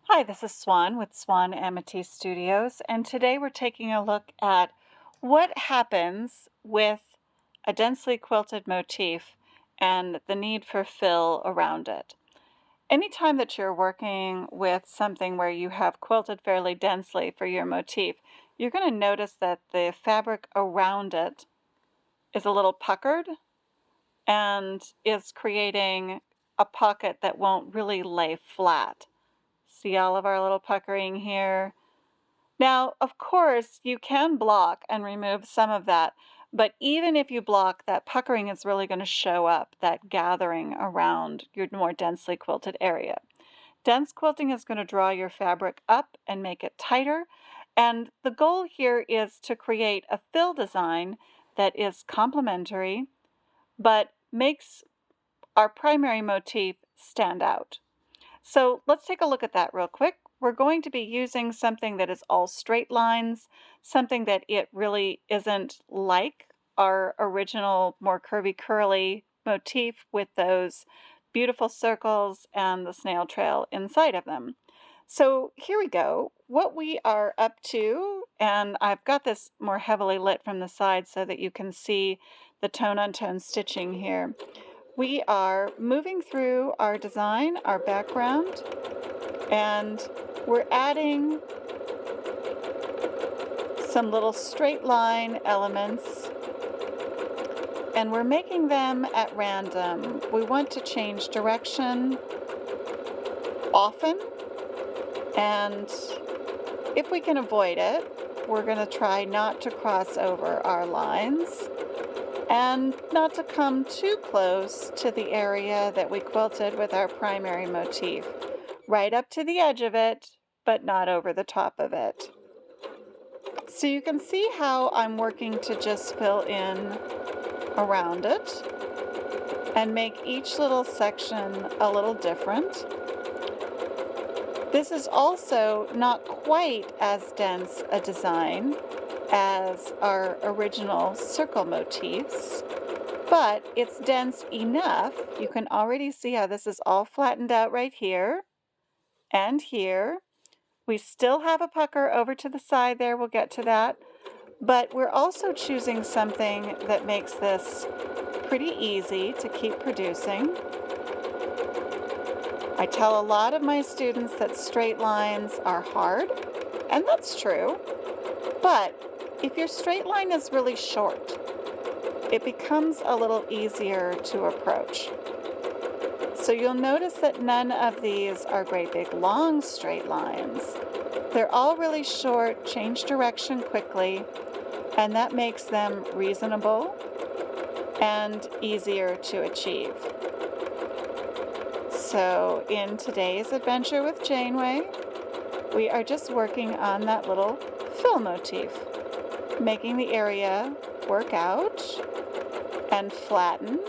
Hi, this is Swan with Swan Amity Studios, and today we're taking a look at what happens with a densely quilted motif and the need for fill around it. Anytime that you're working with something where you have quilted fairly densely for your motif, you're going to notice that the fabric around it is a little puckered and is creating a pocket that won't really lay flat. See all of our little puckering here? Now, of course, you can block and remove some of that, but even if you block, that puckering is really going to show up, that gathering around your more densely quilted area. Dense quilting is going to draw your fabric up and make it tighter, and the goal here is to create a fill design that is complementary, but makes our primary motif stand out. So let's take a look at that real quick. We're going to be using something that is all straight lines, something that it really isn't like our original more curvy curly motif with those beautiful circles and the snail trail inside of them. So here we go. What we are up to, and I've got this more heavily lit from the side so that you can see the tone on tone stitching here. We are moving through our design, our background, and we're adding some little straight line elements, and we're making them at random. We want to change direction often, and if we can avoid it, we're going to try not to cross over our lines and not to come too close to the area that we quilted with our primary motif. Right up to the edge of it, but not over the top of it. So you can see how I'm working to just fill in around it and make each little section a little different. This is also not quite as dense a design as our original circle motifs, but it's dense enough. You can already see how this is all flattened out right here and here. We still have a pucker over to the side there, we'll get to that, but we're also choosing something that makes this pretty easy to keep producing. I tell a lot of my students that straight lines are hard, and that's true, but if your straight line is really short, it becomes a little easier to approach. So you'll notice that none of these are great big long straight lines. They're all really short, change direction quickly, and that makes them reasonable and easier to achieve. So in today's adventure with Janeway, we are just working on that little fill motif, making the area work out and flatten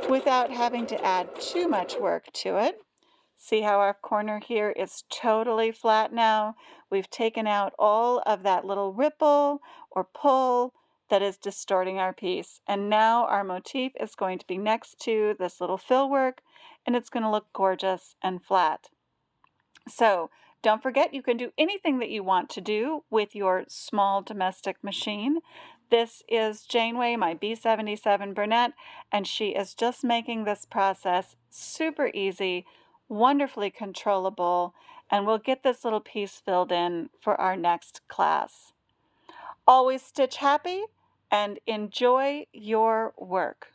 without having to add too much work to it. See how our corner here is totally flat now? We've taken out all of that little ripple or pull that is distorting our piece. And now our motif is going to be next to this little fill work, and it's going to look gorgeous and flat. So don't forget, you can do anything that you want to do with your small domestic machine. This is Janeway, my B77 Burnett, and she is just making this process super easy, wonderfully controllable, and we'll get this little piece filled in for our next class. Always stitch happy and enjoy your work.